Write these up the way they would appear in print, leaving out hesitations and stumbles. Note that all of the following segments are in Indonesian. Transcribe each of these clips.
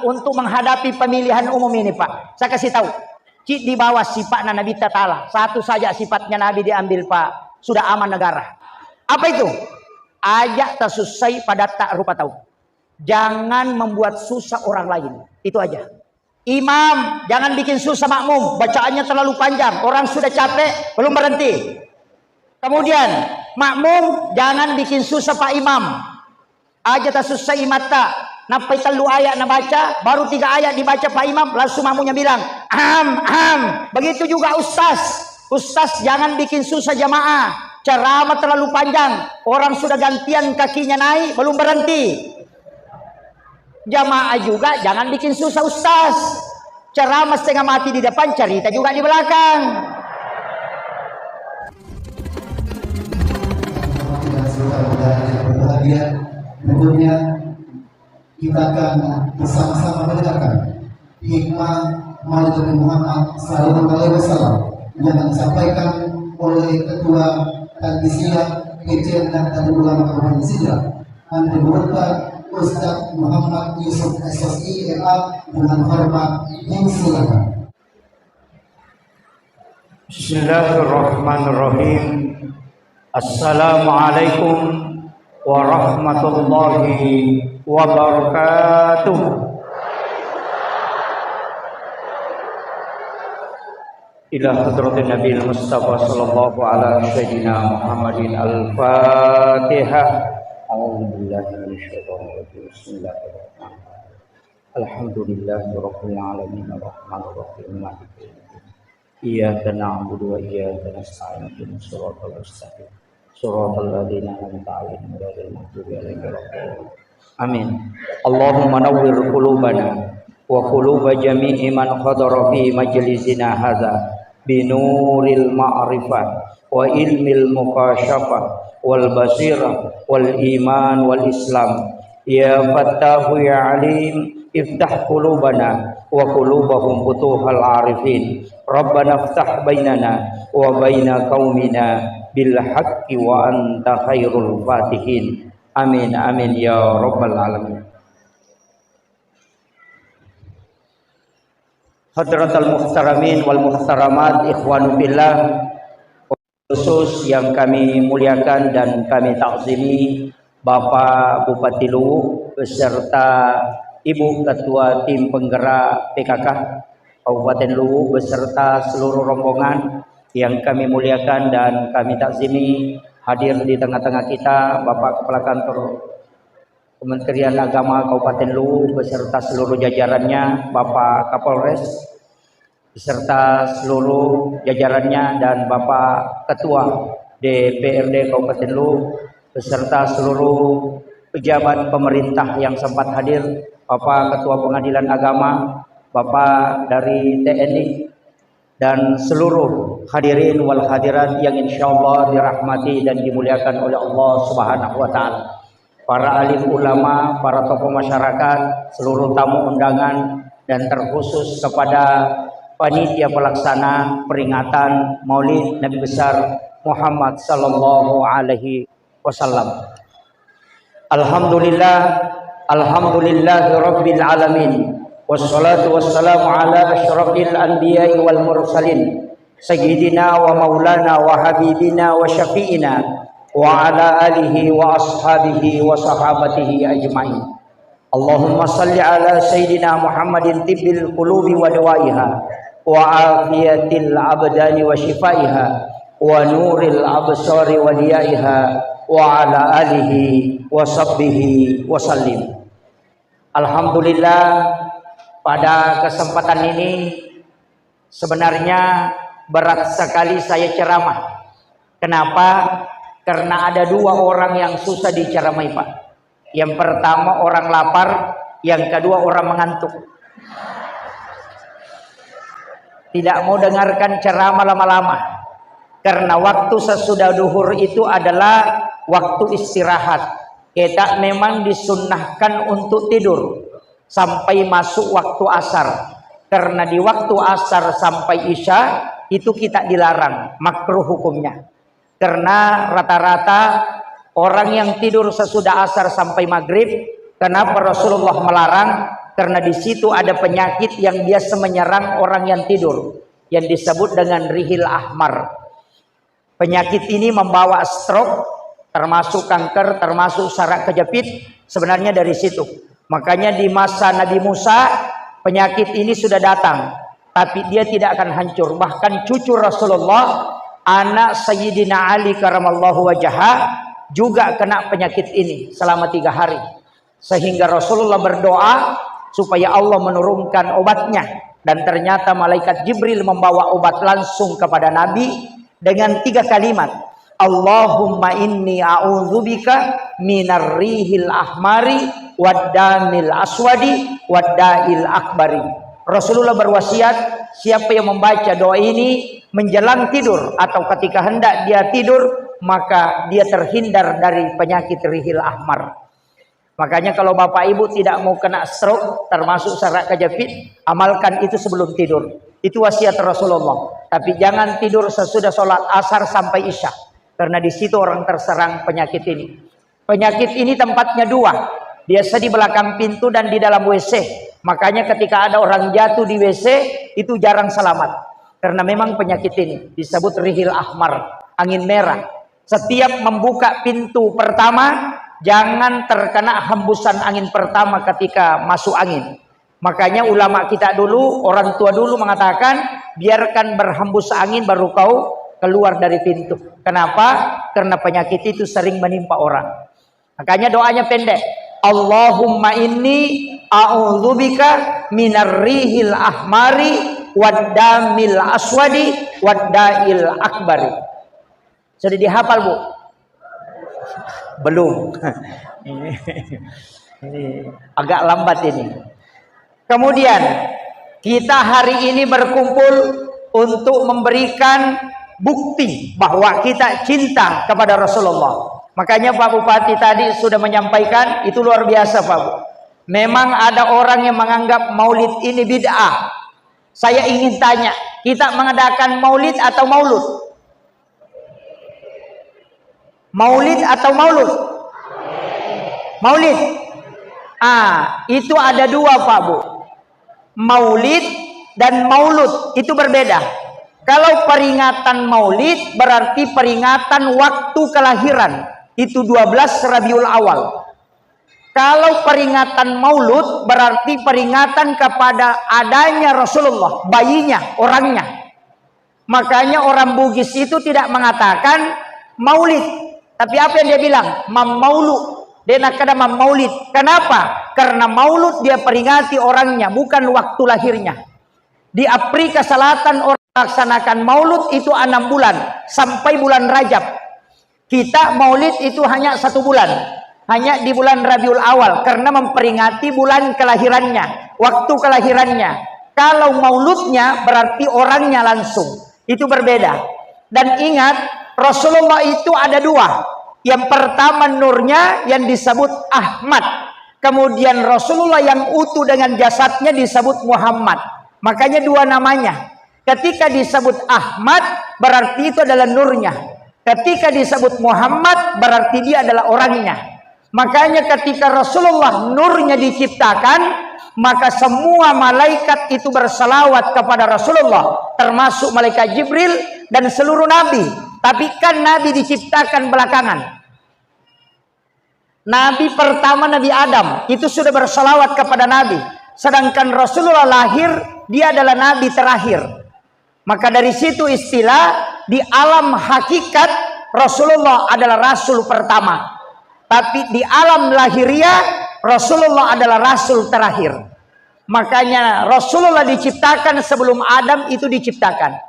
untuk menghadapi pemilihan umum ini, Pak. Saya kasih tahu. Di bawah sifatnya Nabi Ta'ala. Satu saja sifatnya Nabi diambil, Pak. Sudah aman negara. Apa itu? Ajak tersusai pada tak rupa tahu. Jangan membuat susah orang lain. Itu aja. Imam, jangan bikin susah makmum. Bacaannya terlalu panjang. Orang sudah capek, belum berhenti. Kemudian, makmum, jangan bikin susah Pak Imam. Aja tersusah imata. Napai telu ayat nak baca, baru 3 ayat dibaca Pak Imam, langsung makmumnya bilang, Begitu juga Ustaz jangan bikin susah jamaah. Ceramah terlalu panjang. Orang sudah gantian kakinya naik, belum berhenti. Jamaah juga jangan bikin susah Ustaz. Ceramah setengah mati di depan, cerita juga di belakang. Tentunya kita akan bersama-sama mendengarkan hikmah Maulid Nabi Muhammad SAW yang disampaikan oleh Ketua Tanfisiyah Kecil dan Tadul Ulama Kabupaten Sidrap dan dibuatkan Ustaz Muhammad Yusuf SSI MA dengan hormat silakan. Bismillahirrahmanirrahim. Assalamualaikum warahmatullahi wabarakatuh. Ila hadratin Nabi Mustafa sallallahu ala sayyidina Muhammadin al-Fatihah. A'udzubillahi minasyaitonir rajim. Bismillahirrahmanirrahim. Alhamdulillahi rabbil alamin arrahmanir rahim maliki yaumiddin. Iyyaka na'budu wa iyyaka nasta'in ihdinas siratal mustaqim. Suratul ladzina an'amta 'alaihim ghairil maghdubi 'alaihim waladdallin. Amin. Allahumma nawwir qulubana wa quluba jami'i man hadara fi majlisina hadza binuril ma'rifah wa ilmil mukasyafah wal basirah wal iman wal islam. Ya Fattahu ya Alim, iftah qulubana wa qulubahum futuhal arifin. Rabbana iftah bainana wa baina qaumina bil haqqi wa anta khairul fatihin. Amin amin ya rabbal alamin. Hadratal muhtaramin wal muhtaramat, ikhwanu billah, khusus yang kami muliakan dan kami takzimi Bapak Bupati Luwu beserta Ibu Ketua Tim Penggerak PKK Kabupaten Luwu beserta seluruh rombongan yang kami muliakan dan kami takzimi. Hadir di tengah-tengah kita Bapak Kepala Kantor Kementerian Agama Kabupaten Luwu beserta seluruh jajarannya, Bapak Kapolres beserta seluruh jajarannya, dan Bapak Ketua DPRD Kabupaten Luwu beserta seluruh pejabat pemerintah yang sempat hadir, Bapak Ketua Pengadilan Agama, Bapak dari TNI, dan seluruh hadirin wal hadirat yang insyaallah dirahmati dan dimuliakan oleh Allah Subhanahu wa taala. Para alim ulama, para tokoh masyarakat, seluruh tamu undangan, dan terkhusus kepada panitia pelaksana peringatan Maulid Nabi besar Muhammad sallallahu alaihi wasallam. Alhamdulillahi rabbil alamin. Wassalatu wassalamu ala asyrafil anbiya'i wal mursalin sayyidina wa maulana wa habibina wa syafi'ina wa ala alihi wa ashabihi wa sahabatihi ajma'in. Allahumma salli ala sayyidina Muhammadin tibbil qulubi wa dawaiha wa afiyatil abdani wa shifaiha wa nuril absari wa diyaiha wa ala alihi wa sahbihi wa sallim. Alhamdulillah, pada kesempatan ini sebenarnya berat sekali saya ceramah. Kenapa? Karena ada 2 orang yang susah diceramai, Pak. Yang pertama orang lapar, yang kedua orang mengantuk. Tidak mau dengarkan ceramah lama-lama. Karena waktu sesudah duhur itu adalah waktu istirahat. Kita memang disunnahkan untuk tidur sampai masuk waktu asar. Karena di waktu asar sampai isya itu kita dilarang, makruh hukumnya. Karena rata-rata orang yang tidur sesudah asar sampai maghrib, kenapa Rasulullah melarang? karena di situ ada penyakit yang biasa menyerang orang yang tidur yang disebut dengan rihil ahmar. Penyakit ini membawa stroke, termasuk kanker, termasuk saraf kejepit, sebenarnya dari situ. Makanya di masa Nabi Musa penyakit ini sudah datang, tapi dia tidak akan hancur. Bahkan cucu Rasulullah, anak Sayyidina Ali karamallahu wajhah, juga kena penyakit ini selama 3 hari. Sehingga Rasulullah berdoa supaya Allah menurunkan obatnya, dan ternyata malaikat Jibril membawa obat langsung kepada Nabi dengan 3 kalimat, Allahumma inni a'udzubika minar rihil ahmari waddamil aswadi waddail akbari. Rasulullah berwasiat, siapa yang membaca doa ini menjelang tidur atau ketika hendak dia tidur, maka dia terhindar dari penyakit rihil ahmar. Makanya kalau bapak ibu tidak mau kena stroke, termasuk saraf kejepit, amalkan itu sebelum tidur. Itu wasiat Rasulullah. Tapi jangan tidur sesudah sholat asar sampai isya, karena di situ orang terserang penyakit ini. Penyakit ini tempatnya 2, biasa di belakang pintu dan di dalam WC. Makanya ketika ada orang jatuh di WC itu jarang selamat, karena memang penyakit ini disebut rihil ahmar, angin merah. Setiap membuka pintu pertama, jangan terkena hembusan angin pertama ketika masuk angin. Makanya ulama kita dulu, orang tua dulu mengatakan, biarkan berhembus angin baru kau keluar dari pintu. Kenapa? Karena penyakit itu sering menimpa orang. Makanya doanya pendek. Allahumma inni a'udzubika minar rihil ahmari waddamil aswadi waddail akbari. Sudah dihafal, Bu? Belum. Ini agak lambat ini. Kemudian kita hari ini berkumpul untuk memberikan bukti bahwa kita cinta kepada Rasulullah. Makanya Pak Bupati tadi sudah menyampaikan, itu luar biasa Pak Bu. Memang ada orang yang menganggap maulid ini bid'ah. Saya ingin tanya, kita mengadakan maulid atau maulud? Maulid atau maulud? Maulid. Itu ada 2 Pak Bu. Maulid dan maulud itu berbeda. Kalau peringatan maulid berarti peringatan waktu kelahiran, itu 12 Rabiul Awal. Kalau peringatan maulud berarti peringatan kepada adanya Rasulullah, bayinya, orangnya. Makanya orang Bugis itu tidak mengatakan maulid, tapi apa yang dia bilang? Mamaulu. Dia nak kena maulid. Kenapa? Karena maulud dia peringati orangnya, bukan waktu lahirnya. Di Afrika Selatan orang melaksanakan maulud itu 6 bulan sampai bulan Rajab. Kita maulid itu hanya 1 bulan, hanya di bulan Rabiul Awal karena memperingati bulan kelahirannya, waktu kelahirannya. Kalau mauludnya berarti orangnya langsung, itu berbeda. Dan ingat, Rasulullah itu ada 2. Yang pertama nurnya yang disebut Ahmad. Kemudian Rasulullah yang utuh dengan jasadnya disebut Muhammad. Makanya 2 namanya. Ketika disebut Ahmad berarti itu adalah nurnya. Ketika disebut Muhammad berarti dia adalah orangnya. Makanya ketika Rasulullah nurnya diciptakan, maka semua malaikat itu berselawat kepada Rasulullah, termasuk malaikat Jibril dan seluruh nabi. Tapi kan Nabi diciptakan belakangan. Nabi pertama Nabi Adam itu sudah bersalawat kepada Nabi. Sedangkan Rasulullah lahir, dia adalah Nabi terakhir. Maka dari situ istilah di alam hakikat Rasulullah adalah Rasul pertama. Tapi di alam lahiriah Rasulullah adalah Rasul terakhir. Makanya Rasulullah diciptakan sebelum Adam itu diciptakan.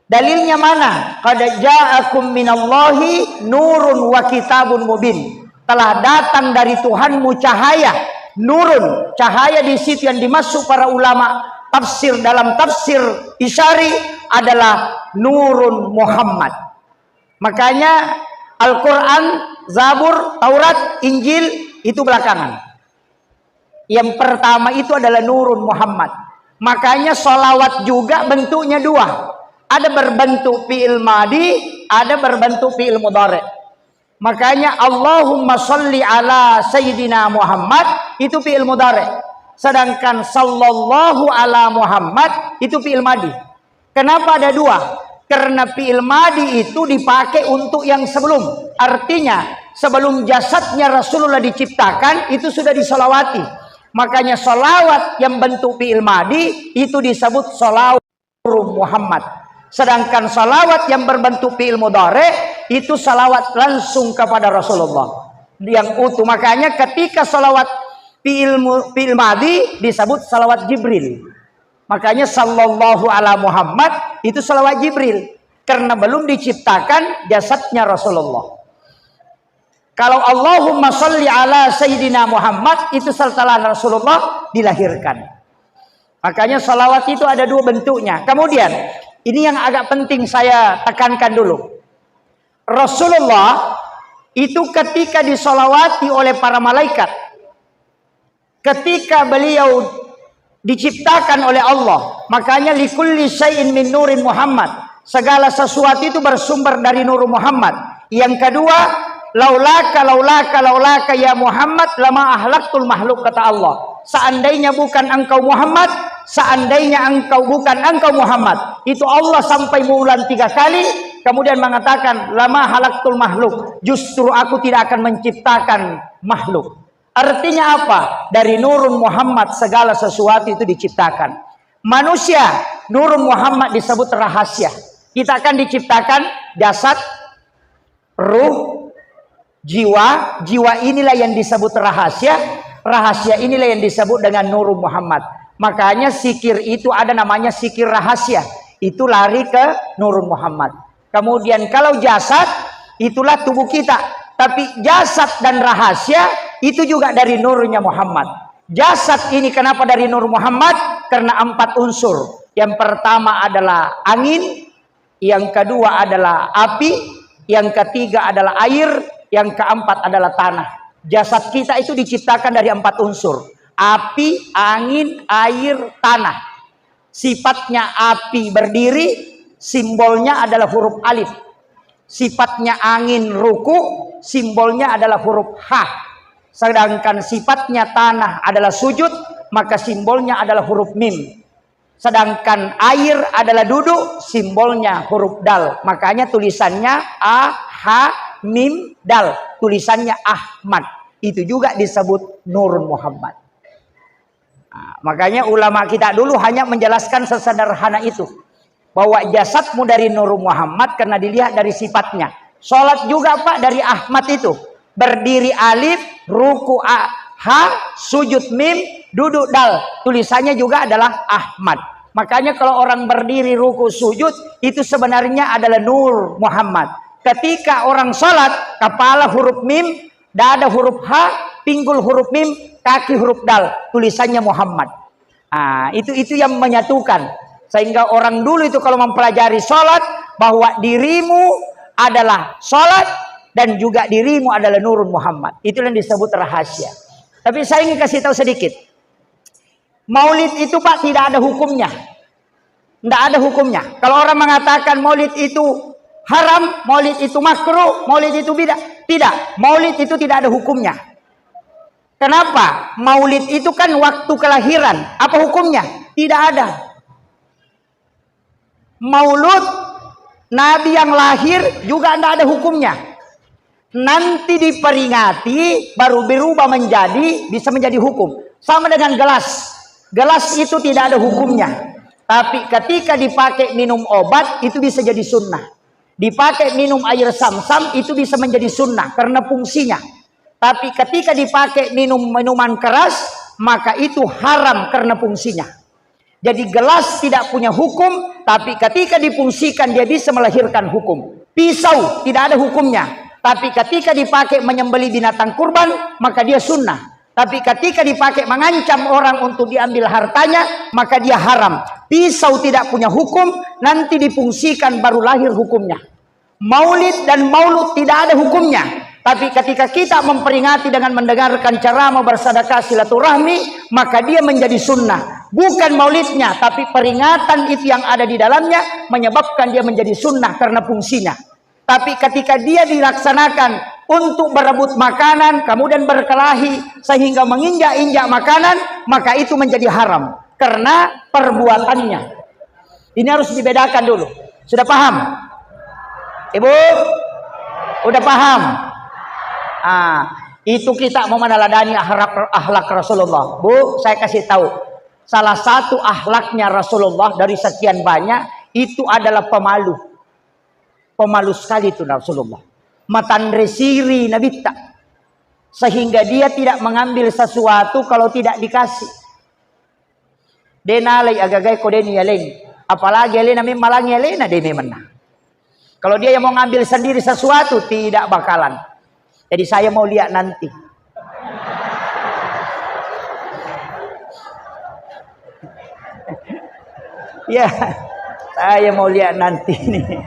Dalilnya mana? Qad ja'akum minallahi nurun wa kitabun mubin. Telah datang dari Tuhanmu cahaya, nurun, cahaya di situ yang dimaksud para ulama tafsir dalam tafsir Isyari adalah nurun Muhammad. Makanya Al-Quran, Zabur, Taurat, Injil itu belakangan. Yang pertama itu adalah nurun Muhammad. Makanya sholawat juga bentuknya 2. Ada berbentuk fi'il madi, ada berbentuk fi'il mudhari. Makanya Allahumma sholli ala Sayyidina Muhammad itu fi'il mudhari. Sedangkan sallallahu ala Muhammad itu fi'il madi. Kenapa ada dua? Karena fi'il madi itu dipakai untuk yang sebelum. Artinya sebelum jasadnya Rasulullah diciptakan itu sudah disolawati. Makanya solawat yang bentuk fi'il madi itu disebut solawat Muhammad. Sedangkan salawat yang berbentuk fi'il mudhari itu salawat langsung kepada Rasulullah yang utuh. Makanya ketika salawat fi'il madi disebut salawat Jibril. Makanya sallallahu ala Muhammad itu salawat Jibril karena belum diciptakan jasadnya Rasulullah. Kalau Allahumma sholli ala Sayyidina Muhammad itu setelah Rasulullah dilahirkan. Makanya salawat itu ada dua bentuknya. Kemudian ini yang agak penting saya tekankan dulu. Rasulullah itu ketika disolawati oleh para malaikat, ketika beliau diciptakan oleh Allah, makanya likulli syai'in min nurin Muhammad, segala sesuatu itu bersumber dari nur Muhammad. Yang kedua, laulaka ya Muhammad lama ahlaktul makhluk, kata Allah. Seandainya bukan engkau Muhammad, seandainya engkau bukan engkau Muhammad, itu Allah sampai mengulang 3 kali, kemudian mengatakan lama halaktul makhluk, justru aku tidak akan menciptakan makhluk. Artinya apa? Dari nurun Muhammad segala sesuatu itu diciptakan. Manusia, nurun Muhammad disebut rahasia. Kita akan diciptakan jasad, ruh, jiwa. Jiwa inilah yang disebut rahasia. Rahasia inilah yang disebut dengan nurun Muhammad. Makanya sikir itu ada namanya sikir rahasia. Itu lari ke nurun Muhammad. Kemudian kalau jasad, itulah tubuh kita. Tapi jasad dan rahasia itu juga dari nurnya Muhammad. Jasad ini kenapa dari nur Muhammad? Karena 4 unsur. Yang pertama adalah angin, yang kedua adalah api, yang ketiga adalah air, yang keempat adalah tanah. Jasad kita itu diciptakan dari 4 unsur. Api, angin, air, tanah. Sifatnya api berdiri, simbolnya adalah huruf alif. Sifatnya angin ruku, simbolnya adalah huruf H. Sedangkan sifatnya tanah adalah sujud, maka simbolnya adalah huruf mim. Sedangkan air adalah duduk, simbolnya huruf dal. Makanya tulisannya A, H, Mim, Dal. Tulisannya Ahmad. Itu juga disebut Nurun Muhammad. Nah, makanya ulama kita dulu hanya menjelaskan sesederhana itu. Bahwa jasadmu dari Nurun Muhammad karena dilihat dari sifatnya. Sholat juga Pak dari Ahmad itu. Berdiri alif, ruku A, H, sujud mim, duduk dal. Tulisannya juga adalah Ahmad. Makanya kalau orang berdiri ruku sujud itu sebenarnya adalah Nur Muhammad. Ketika orang sholat, kepala huruf mim, dada huruf H, pinggul huruf mim, kaki huruf dal. Tulisannya Muhammad. Nah, itu yang menyatukan. Sehingga orang dulu itu kalau mempelajari sholat, bahwa dirimu adalah sholat dan juga dirimu adalah Nurun Muhammad. Itu yang disebut rahasia. Tapi saya ingin kasih tahu sedikit. Maulid itu Pak tidak ada hukumnya. Tidak ada hukumnya. Kalau orang mengatakan maulid itu haram, maulid itu makruh, maulid itu bidah. Tidak. Maulid itu tidak ada hukumnya. Kenapa? Maulid itu kan waktu kelahiran. Apa hukumnya? Tidak ada. Maulud Nabi yang lahir juga tidak ada hukumnya. Nanti diperingati baru berubah bisa menjadi hukum. Sama dengan gelas. Gelas itu tidak ada hukumnya. Tapi ketika dipakai minum obat itu bisa jadi sunnah. Dipakai minum air sam-sam itu bisa menjadi sunnah karena fungsinya. Tapi ketika dipakai minum minuman keras maka itu haram karena fungsinya. Jadi gelas tidak punya hukum, tapi ketika difungsikan dia bisa melahirkan hukum. Pisau tidak ada hukumnya, tapi ketika dipakai menyembelih binatang kurban, maka dia sunnah. Tapi ketika dipakai mengancam orang untuk diambil hartanya, maka dia haram. Pisau tidak punya hukum, nanti difungsikan baru lahir hukumnya. Maulid dan maulud tidak ada hukumnya. Tapi ketika kita memperingati dengan mendengarkan ceramah bersedekah silaturahmi, maka dia menjadi sunnah. Bukan maulidnya, tapi peringatan itu yang ada di dalamnya menyebabkan dia menjadi sunnah karena fungsinya. Tapi ketika dia dilaksanakan untuk berebut makanan, kemudian berkelahi sehingga menginjak-injak makanan, maka itu menjadi haram karena perbuatannya. Ini harus dibedakan dulu. Sudah paham? Ibu? Udah paham? Itu kita mau meneladani akhlak Rasulullah. Bu, saya kasih tahu. Salah satu akhlaknya Rasulullah dari sekian banyak, itu adalah pemalu. Pemalu sekali itu Rasulullah. Matandre siri Nabi tak. Sehingga dia tidak mengambil sesuatu kalau tidak dikasih. Denalai agagai kodeni yaleng. Apalagi yalena memang yalena dia memang. Kalau dia yang mau ngambil sendiri sesuatu, tidak bakalan. Jadi saya mau lihat nanti. Ya, saya mau lihat nanti nih.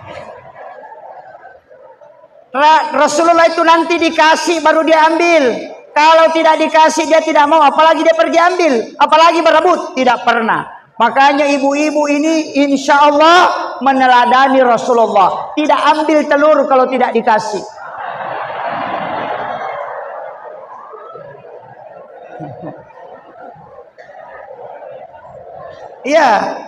Rasulullah itu nanti dikasih baru dia ambil. Kalau tidak dikasih dia tidak mau, apalagi dia pergi ambil, apalagi berebut, tidak pernah. Makanya ibu-ibu ini insya Allah meneladani Rasulullah. Tidak ambil telur kalau tidak dikasih. Iya.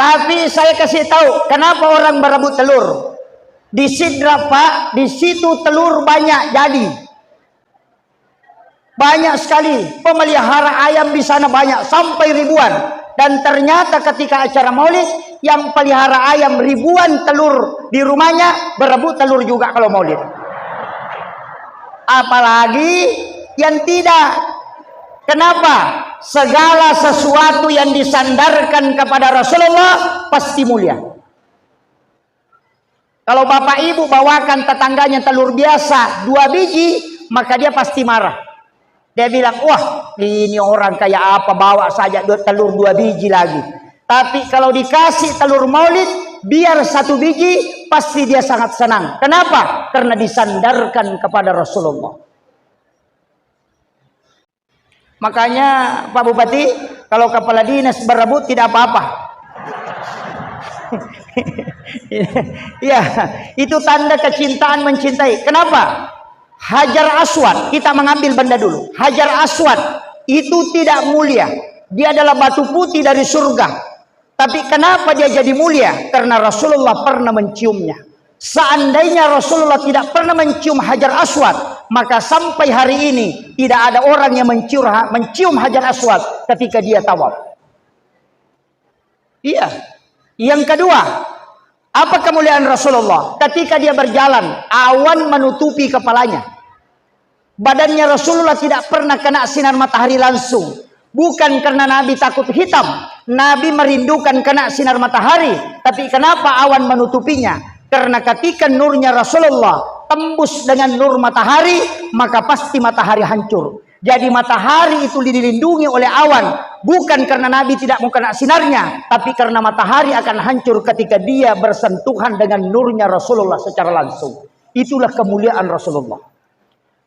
Tapi saya kasih tahu kenapa orang berebut telur. Di Sidra Pak, di situ telur banyak jadi. Banyak sekali pemelihara ayam di sana banyak sampai ribuan. Dan ternyata ketika acara Maulid yang pelihara ayam ribuan telur di rumahnya berebut telur juga kalau Maulid. Apalagi yang tidak. Kenapa? Segala sesuatu yang disandarkan kepada Rasulullah pasti mulia. Kalau bapak ibu bawakan tetangganya telur biasa 2 biji, maka dia pasti marah. Dia bilang, wah ini orang kayak apa bawa saja telur 2 biji lagi. Tapi kalau dikasih telur Maulid, biar 1 biji, pasti dia sangat senang. Kenapa? Karena disandarkan kepada Rasulullah. Makanya Pak Bupati, kalau kepala dinas berebut tidak apa-apa. Ya, itu tanda kecintaan mencintai. Kenapa? Hajar Aswad, kita mengambil benda dulu. Hajar Aswad itu tidak mulia. Dia adalah batu putih dari surga. Tapi kenapa dia jadi mulia? Karena Rasulullah pernah menciumnya. Seandainya Rasulullah tidak pernah mencium Hajar Aswad, maka sampai hari ini tidak ada orang yang mencium Hajar Aswad ketika dia tawaf. Iya. Yang kedua, apa kemuliaan Rasulullah? Ketika dia berjalan, awan menutupi kepalanya. Badannya Rasulullah tidak pernah kena sinar matahari langsung. Bukan karena Nabi takut hitam. Nabi merindukan kena sinar matahari. Tapi kenapa awan menutupinya? Karena ketika nurnya Rasulullah tembus dengan nur matahari, maka pasti matahari hancur. Jadi matahari itu dilindungi oleh awan. Bukan karena Nabi tidak mau kena sinarnya, tapi karena matahari akan hancur ketika dia bersentuhan dengan nurnya Rasulullah secara langsung. Itulah kemuliaan Rasulullah.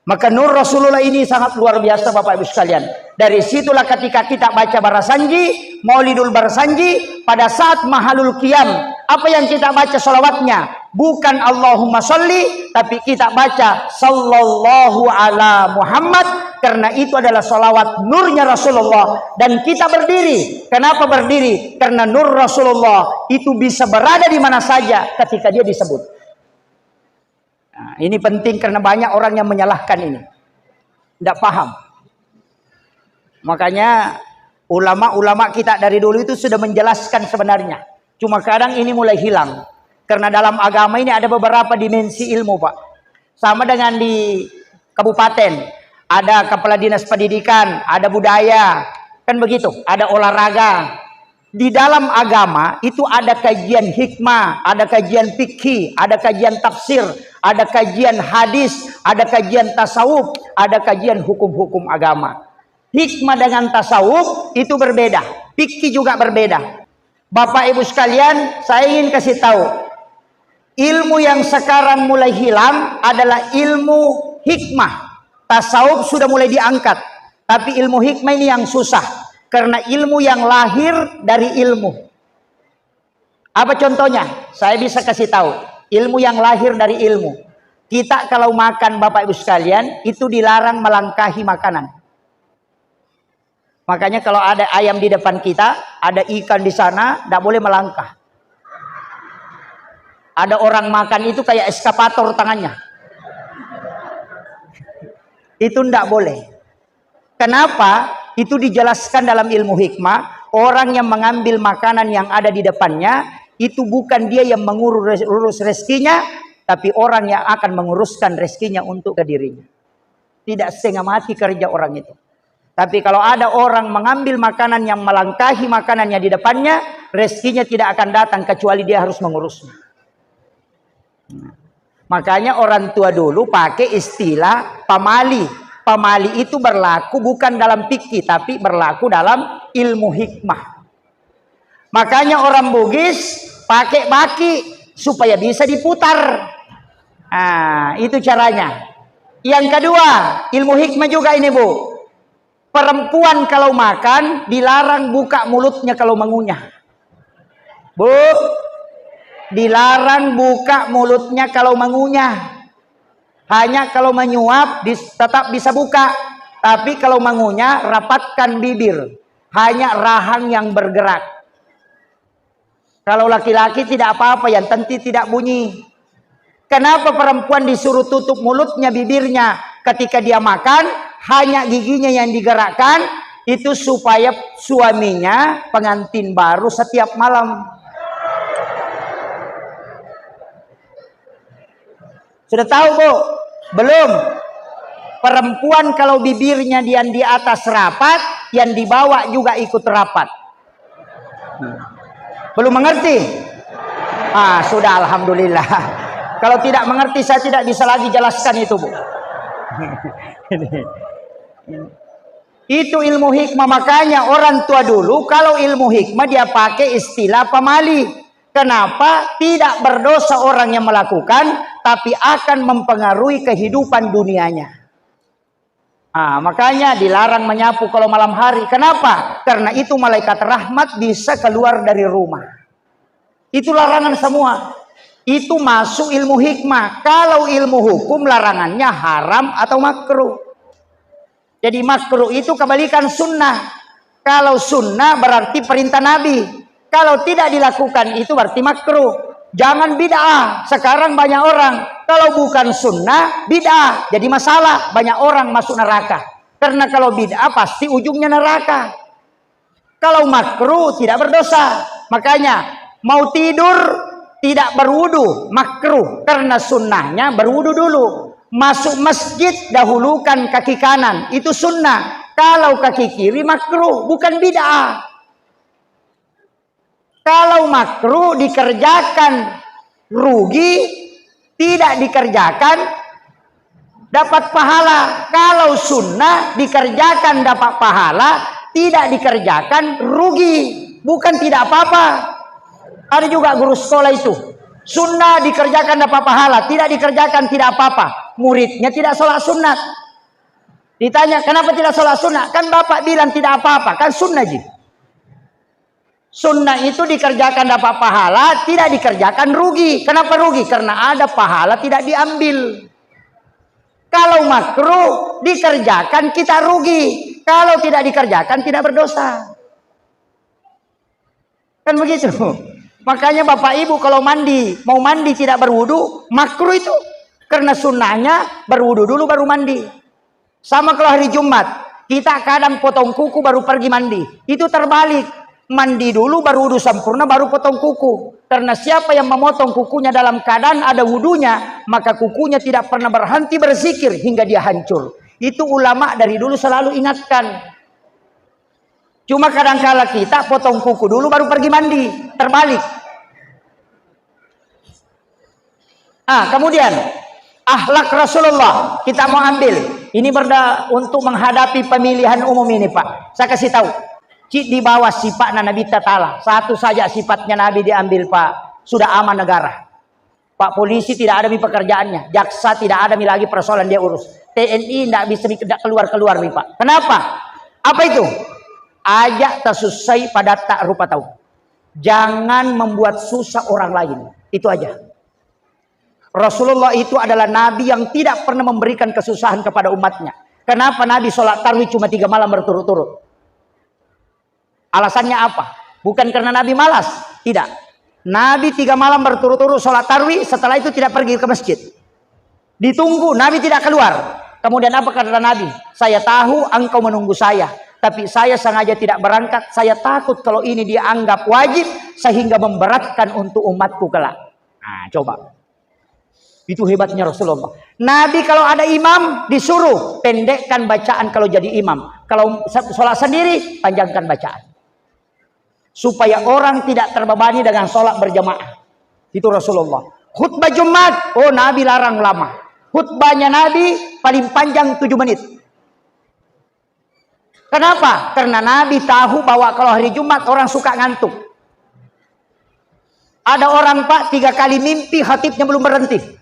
Maka nur Rasulullah ini sangat luar biasa Bapak Ibu sekalian. Dari situlah ketika kita baca Barasanji, Maulidul Barasanji, pada saat Mahalul Qiyam, apa yang kita baca salawatnya? Bukan Allahumma sholli, tapi kita baca Sallallahu ala Muhammad. Karena itu adalah salawat nurnya Rasulullah. Dan kita berdiri. Kenapa berdiri? Karena nur Rasulullah itu bisa berada di mana saja ketika dia disebut. Nah, ini penting karena banyak orang yang menyalahkan ini. Tidak paham. Makanya ulama-ulama kita dari dulu itu sudah menjelaskan sebenarnya. Cuma kadang ini mulai hilang. Karena dalam agama ini ada beberapa dimensi ilmu Pak. Sama dengan di kabupaten. Ada kepala dinas pendidikan, ada budaya. Kan begitu, ada olahraga. Di dalam agama itu ada kajian hikmah, ada kajian fikih, ada kajian tafsir, ada kajian hadis, ada kajian tasawuf, ada kajian hukum-hukum agama. Hikmah dengan tasawuf itu berbeda, fikih juga berbeda. Bapak Ibu sekalian, saya ingin kasih tahu, ilmu yang sekarang mulai hilang adalah ilmu hikmah. Tasawuf sudah mulai diangkat, tapi ilmu hikmah ini yang susah. Karena ilmu yang lahir dari ilmu. Apa contohnya? Saya bisa kasih tahu. Ilmu yang lahir dari ilmu. Kita kalau makan Bapak Ibu sekalian, itu dilarang melangkahi makanan. Makanya kalau ada ayam di depan kita, ada ikan di sana, tidak boleh melangkah. Ada orang makan itu kayak eskapator tangannya. Itu tidak boleh. Kenapa? Itu dijelaskan dalam ilmu hikmah. Orang yang mengambil makanan yang ada di depannya, itu bukan dia yang mengurus rezekinya, tapi orang yang akan menguruskan rezekinya untuk ke dirinya. Tidak setengah mati kerja orang itu. Tapi kalau ada orang mengambil makanan yang melangkahi makanannya di depannya, rezekinya tidak akan datang kecuali dia harus mengurusnya. Makanya orang tua dulu pakai istilah pamali. Pamali itu berlaku bukan dalam fikih, tapi berlaku dalam ilmu hikmah. Makanya orang Bugis pakai baki supaya bisa diputar. Nah, itu caranya. Yang kedua, ilmu hikmah juga ini, Bu. Perempuan kalau makan dilarang buka mulutnya kalau mengunyah. Bu, dilarang buka mulutnya kalau mengunyah. Hanya kalau menyuap tetap bisa buka. Tapi kalau mengunyah rapatkan bibir. Hanya rahang yang bergerak. Kalau laki-laki tidak apa-apa, yang penting tidak bunyi. Kenapa perempuan disuruh tutup mulutnya, bibirnya ketika dia makan? Hanya giginya yang digerakkan, itu supaya suaminya pengantin baru setiap malam. Sudah tahu, Bu? Belum? Perempuan kalau bibirnya yang di atas rapat, yang di bawah juga ikut rapat. Belum mengerti? Sudah, alhamdulillah. Kalau tidak mengerti, saya tidak bisa lagi jelaskan itu, Bu. Itu ilmu hikmah. Makanya orang tua dulu kalau ilmu hikmah dia pakai istilah pamali. Kenapa? Tidak berdosa orang yang melakukan, tapi akan mempengaruhi kehidupan dunianya. Makanya dilarang menyapu kalau malam hari. Kenapa? Karena itu malaikat rahmat bisa keluar dari rumah. Itu larangan semua. Itu masuk ilmu hikmah. Kalau ilmu hukum larangannya haram atau makruh. Jadi makruh itu kebalikan sunnah. Kalau sunnah berarti perintah Nabi. Kalau tidak dilakukan itu berarti makruh. Jangan bid'ah. Sekarang banyak orang kalau bukan sunnah bid'ah. Jadi masalah, banyak orang masuk neraka. Karena kalau bid'ah pasti ujungnya neraka. Kalau makruh tidak berdosa. Makanya mau tidur tidak berwudu, makruh. Karena sunnahnya berwudu dulu. Masuk masjid dahulukan kaki kanan, itu sunnah. Kalau kaki kiri makruh, bukan bid'ah. Kalau makruh dikerjakan rugi, tidak dikerjakan dapat pahala. Kalau sunnah dikerjakan dapat pahala, tidak dikerjakan rugi, bukan tidak apa-apa. Ada juga guru sekolah itu. Sunnah dikerjakan dapat pahala, tidak dikerjakan tidak apa-apa. Muridnya tidak sholat sunat. Ditanya, kenapa tidak sholat sunat? Kan bapak bilang tidak apa-apa, kan sunnah ji. Sunnah itu dikerjakan dapat pahala, tidak dikerjakan rugi. Kenapa rugi? Karena ada pahala tidak diambil. Kalau makruh dikerjakan kita rugi. Kalau tidak dikerjakan tidak berdosa. Kan begitu. Makanya bapak ibu kalau mandi, mau mandi tidak berwudu, makruh itu. Karena sunnahnya berwudu dulu baru mandi. Sama kalau hari Jumat, kita kadang potong kuku baru pergi mandi. Itu terbalik. Mandi dulu baru wudu sempurna baru potong kuku. Karena siapa yang memotong kukunya dalam keadaan ada wudunya, maka kukunya tidak pernah berhenti berzikir hingga dia hancur. Itu ulama dari dulu selalu ingatkan. Cuma kadang-kala kita potong kuku dulu baru pergi mandi, terbalik. Kemudian akhlak Rasulullah kita mau ambil. Ini untuk menghadapi pemilihan umum ini, Pak. Saya kasih tahu. Di bawah sifat Nabi Ta'ala. Satu saja sifatnya Nabi diambil, Pak. Sudah aman negara. Pak polisi tidak ada pekerjaannya. Jaksa tidak ada lagi persoalan dia urus. TNI tidak bisa keluar-keluar, Pak. Kenapa? Apa itu? Ajak tersusai pada tak rupa tahu. Jangan membuat susah orang lain. Itu aja. Rasulullah itu adalah Nabi yang tidak pernah memberikan kesusahan kepada umatnya. Kenapa Nabi sholat tarawih cuma 3 malam berturut-turut? Alasannya apa? Bukan karena Nabi malas. Tidak. Nabi 3 malam berturut-turut sholat tarawih, setelah itu tidak pergi ke masjid. Ditunggu, Nabi tidak keluar. Kemudian apa kata Nabi? Saya tahu engkau menunggu saya, tapi saya sengaja tidak berangkat. Saya takut kalau ini dianggap wajib, sehingga memberatkan untuk umatku kelak. Nah, coba. Itu hebatnya Rasulullah. Nabi kalau ada imam disuruh pendekkan bacaan kalau jadi imam. Kalau sholat sendiri panjangkan bacaan. Supaya orang tidak terbebani dengan sholat berjamaah. Itu Rasulullah. Khutbah Jumat, oh Nabi larang lama. Khutbahnya Nabi paling panjang 7 menit. Kenapa? Karena Nabi tahu bahwa kalau hari Jumat orang suka ngantuk. Ada orang Pak 3 kali mimpi khatibnya belum berhenti.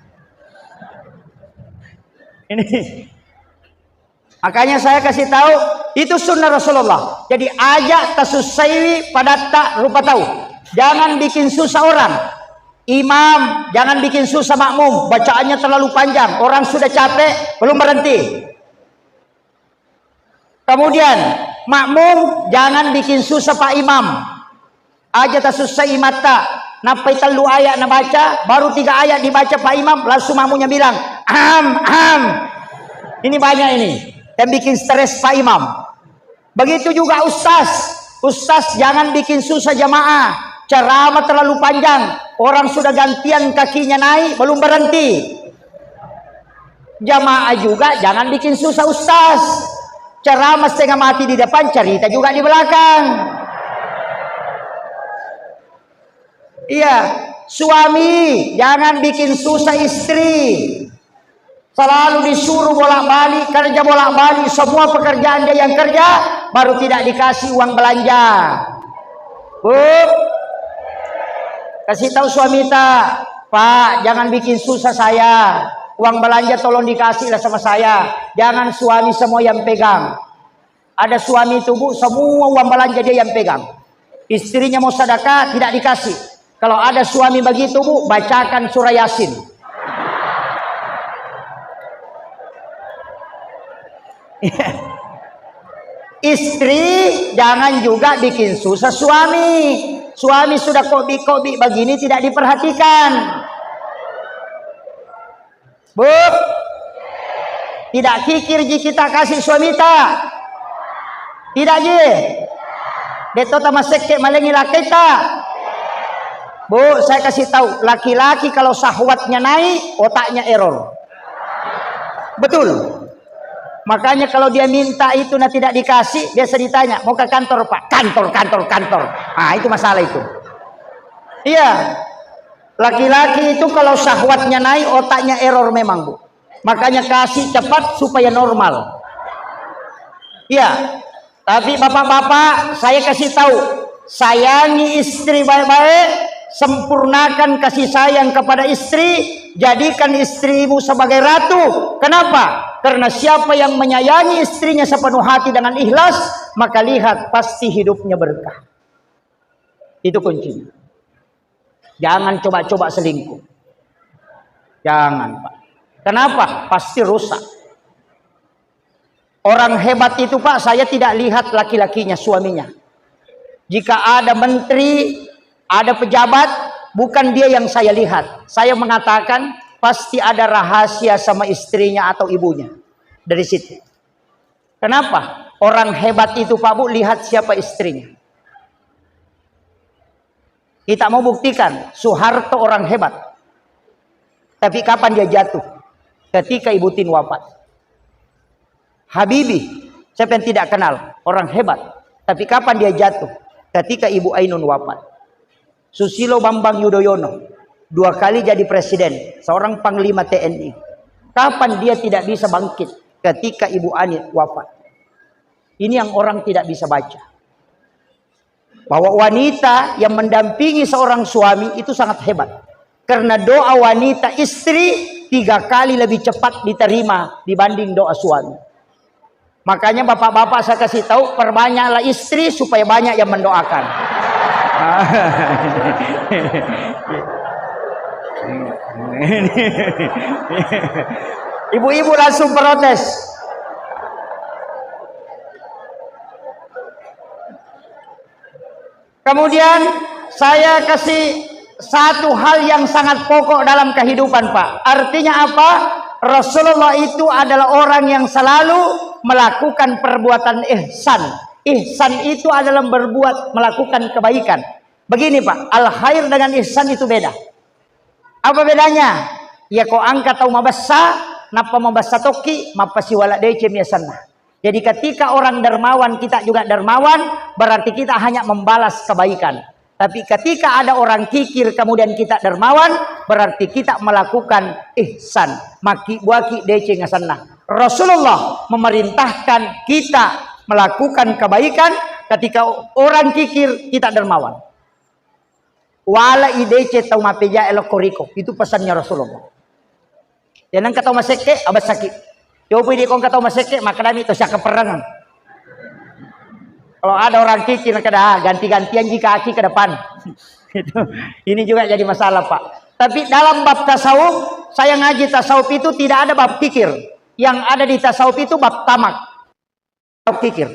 Ini. Makanya saya kasih tahu itu sunnah Rasulullah. Jadi ajak tasusaiwi pada tak rupa tahu. Jangan bikin susah orang. Imam jangan bikin susah makmum. Bacaannya terlalu panjang. Orang sudah capek belum berhenti. Kemudian makmum jangan bikin susah Pak Imam. Aja tasusai mata. Napai telu ayat nak baca, baru 3 ayat dibaca Pak Imam, langsung makmumnya bilang, Ini banyak ini. Dan bikin stres Pak Imam. Begitu juga Ustaz. Ustaz jangan bikin susah jamaah. Ceramah terlalu panjang. Orang sudah gantian kakinya naik, belum berhenti. Jamaah juga jangan bikin susah Ustaz. Ceramah setengah mati di depan, cerita juga di belakang. Iya, suami jangan bikin susah istri. Selalu disuruh bolak-balik, kerja bolak-balik, semua pekerjaan dia yang kerja, baru tidak dikasih uang belanja. Bu, kasih tahu suami tak, Pak, jangan bikin susah saya. Uang belanja tolong dikasihlah sama saya. Jangan suami semua yang pegang. Ada suami itu Bu, semua uang belanja dia yang pegang. Istrinya mau sedekah tidak dikasih. Kalau ada suami begitu Bu, bacakan surah Yasin. Istri jangan juga bikin susah suami. Suami sudah kobi-kobi begini tidak diperhatikan. Bu, tidak kikir jika kita kasih suami tak? Tidak je. Beto tamasek ke malengi laki tak? Bu, saya kasih tahu, laki-laki kalau syahwatnya naik, otaknya error. Betul. Makanya kalau dia minta itu nah tidak dikasih, biasa ditanya, mau ke kantor Pak? Kantor. Ah, itu masalah itu. Iya. Laki-laki itu kalau syahwatnya naik, otaknya error memang Bu. Makanya kasih cepat supaya normal. Iya. Tapi bapak-bapak, saya kasih tahu, sayangi istri baik-baik. Sempurnakan kasih sayang kepada istri. Jadikan istrimu sebagai ratu. Kenapa? Karena siapa yang menyayangi istrinya sepenuh hati dengan ikhlas, maka lihat pasti hidupnya berkah. Itu kuncinya. Jangan coba-coba selingkuh. Jangan Pak. Kenapa? Pasti rusak. Orang hebat itu Pak, saya tidak lihat laki-lakinya, suaminya. Jika ada menteri, ada pejabat, bukan dia yang saya lihat. Saya mengatakan pasti ada rahasia sama istrinya atau ibunya. Dari situ. Kenapa? Orang hebat itu Pak Bu, lihat siapa istrinya. Kita mau buktikan, Soeharto orang hebat. Tapi kapan dia jatuh? Ketika Ibu Tin wafat. Habibie, siapa yang tidak kenal? Orang hebat. Tapi kapan dia jatuh? Ketika Ibu Ainun wafat. Susilo Bambang Yudhoyono 2 kali jadi presiden, seorang panglima TNI. Kapan dia tidak bisa bangkit? Ketika Ibu Ani wafat. Ini yang orang tidak bisa baca. Bahwa wanita yang mendampingi seorang suami itu sangat hebat. Karena doa wanita istri 3 kali lebih cepat diterima dibanding doa suami. Makanya bapak-bapak saya kasih tahu, perbanyaklah istri supaya banyak yang mendoakan. Ibu-ibu langsung protes. Kemudian saya kasih satu hal yang sangat pokok dalam kehidupan, Pak. Artinya apa? Rasulullah itu adalah orang yang selalu melakukan perbuatan ihsan. Ihsan itu adalah melakukan kebaikan. Begini, Pak, al khair dengan ihsan itu beda. Apa bedanya? Ya kau angkat tau mabassa, napa mabassa toki, mapasi wala dece miasanna. Jadi ketika orang dermawan, kita juga dermawan, berarti kita hanya membalas kebaikan. Tapi ketika ada orang kikir kemudian kita dermawan, berarti kita melakukan ihsan. Maki buaki dece ngasanna. Rasulullah memerintahkan kita melakukan kebaikan, ketika orang kikir kita dermawan. Wala idece tau mapeja elokoriko. Itu pesannya Rasulullah. Jangan kata maseke abas sakit. Coba dia kong kata maseke maka dami itu siaka perangan. Kalau ada orang kikir kada ganti-gantian jika kaki ke depan. Ini juga jadi masalah, Pak. Tapi dalam bab tasawuf, saya ngaji tasawuf itu tidak ada bab kikir. Yang ada di tasawuf itu bab tamak. Bab kikir.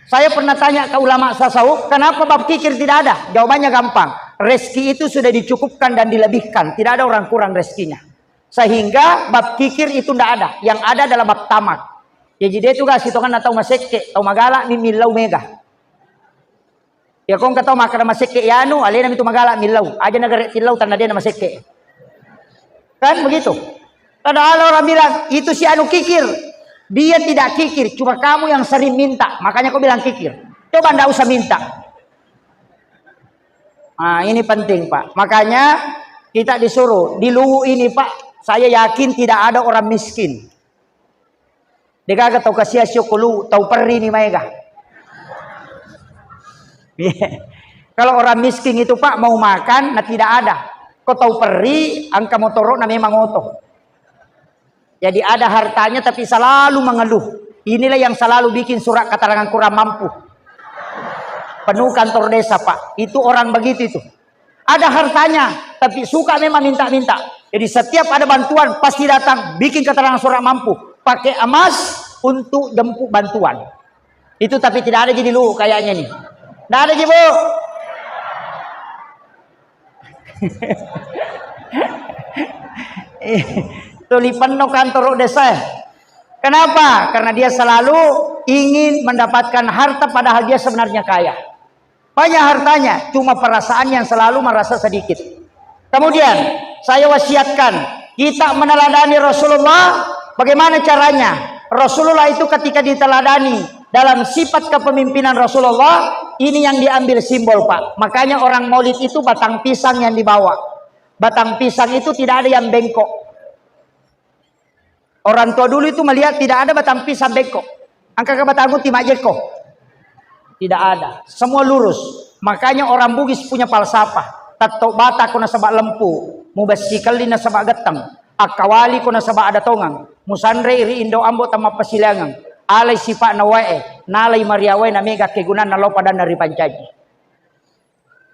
Saya pernah tanya ke ulama tasawuf, kenapa bab kikir tidak ada? Jawabannya gampang. Rezeki itu sudah dicukupkan dan dilebihkan. Tidak ada orang kurang rezekinya. Sehingga bab kikir itu tidak ada. Yang ada adalah bab tamak. Jadi dia juga sitongan atau maseke, atau magala ni milau mega. Ya kong kata makana maseke ya anu, alena itu magala milau. Aja negara tilau tanda dia nama maseke. Kan begitu. Padahal orang bilang itu si anu kikir. Dia tidak kikir, cuma kamu yang sering minta. Makanya kau bilang kikir. Coba ndak usah minta. Nah, ini penting, Pak. Makanya kita disuruh di Luwu ini, Pak. Saya yakin tidak ada orang miskin. Dekaga tau kasih syukulu, tau perri ni maega. Kalau orang miskin itu, Pak, mau makan, nah tidak ada. Kau tahu perri, angka motoro na memang oto. Jadi ada hartanya tapi selalu mengeluh. Inilah yang selalu bikin surat keterangan kurang mampu. Penuh kantor desa, Pak. Itu orang begitu itu. Ada hartanya, tapi suka memang minta-minta. Jadi setiap ada bantuan, pasti datang, bikin keterangan surat mampu. Pakai emas untuk jemput bantuan. Itu tapi tidak ada jadi lu kayaknya nih. Tidak ada jibu. Tulipan no kantor desa. Kenapa? Karena dia selalu ingin mendapatkan harta padahal dia sebenarnya kaya. Banyak hartanya, cuma perasaan yang selalu merasa sedikit. Kemudian saya wasiatkan kita meneladani Rasulullah. Bagaimana caranya? Rasulullah itu ketika diteladani dalam sifat kepemimpinan Rasulullah, ini yang diambil simbol, Pak. Makanya orang Maulid itu batang pisang yang dibawa. Batang pisang itu tidak ada yang bengkok. Orang tua dulu itu melihat tidak ada batang pisang bengkok. Angka ke batangku timak jeko. Tidak ada. Semua lurus. Makanya orang Bugis punya falsafah. Tato bata kuna sabak lempu. Mubasikali na sabak getang. Akawali kuna sabak ada tongang. Musandre iri indo ambo tama pasilangang. Alay sifat na wae. Nalay mariawai na mega kegunan na lopa dan dari pancaji.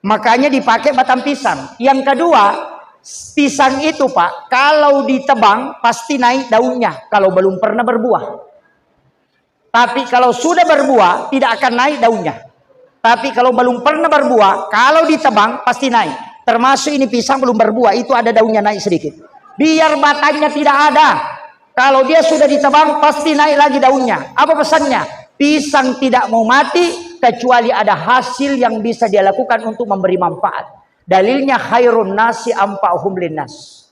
Makanya dipakai batang pisang. Yang kedua, pisang itu, Pak, kalau ditebang pasti naik daunnya. Kalau belum pernah berbuah. Tapi kalau sudah berbuah, tidak akan naik daunnya. Tapi kalau belum pernah berbuah, kalau ditebang, pasti naik. Termasuk ini pisang belum berbuah, itu ada daunnya naik sedikit. Biar batangnya tidak ada. Kalau dia sudah ditebang, pasti naik lagi daunnya. Apa pesannya? Pisang tidak mau mati, kecuali ada hasil yang bisa dia lakukan untuk memberi manfaat. Dalilnya khairun nasi ampa'uhum linnas.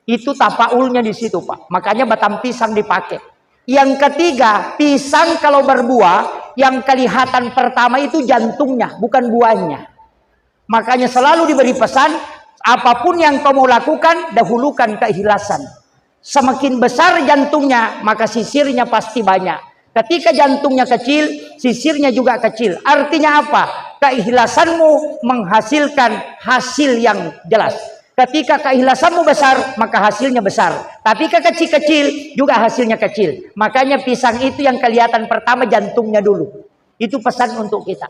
Itu tapaulnya di situ, Pak. Makanya batang pisang dipakai. Yang ketiga, pisang kalau berbuah, yang kelihatan pertama itu jantungnya, bukan buahnya. Makanya selalu diberi pesan, apapun yang kamu lakukan, dahulukan keikhlasan. Semakin besar jantungnya, maka sisirnya pasti banyak. Ketika jantungnya kecil, sisirnya juga kecil. Artinya apa? Keikhlasanmu menghasilkan hasil yang jelas. Ketika keikhlasanmu besar, maka hasilnya besar. Tapi kecil-kecil juga hasilnya kecil. Makanya pisang itu yang kelihatan pertama jantungnya dulu. Itu pesan untuk kita.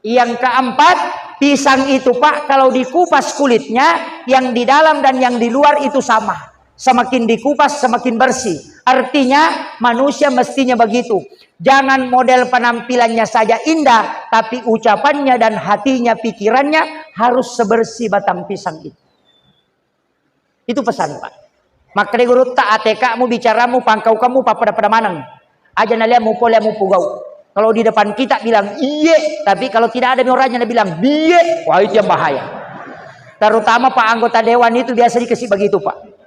Yang keempat, pisang itu Pak, kalau dikupas kulitnya, yang di dalam dan yang di luar itu sama. Semakin dikupas semakin bersih. Artinya manusia mestinya begitu. Jangan model penampilannya saja indah, tapi ucapannya dan hatinya, pikirannya harus sebersih batang pisang itu. Itu pesan Pak. Makanya guru tak ateka mu bicaramu pangkau kamu pada manang. Aja nalia mu pola mu pugau. Kalau di depan kita bilang iye, tapi kalau tidak ada orangnya dia bilang biye. Wah, itu yang bahaya. Terutama Pak anggota dewan itu biasa dikasih begitu Pak.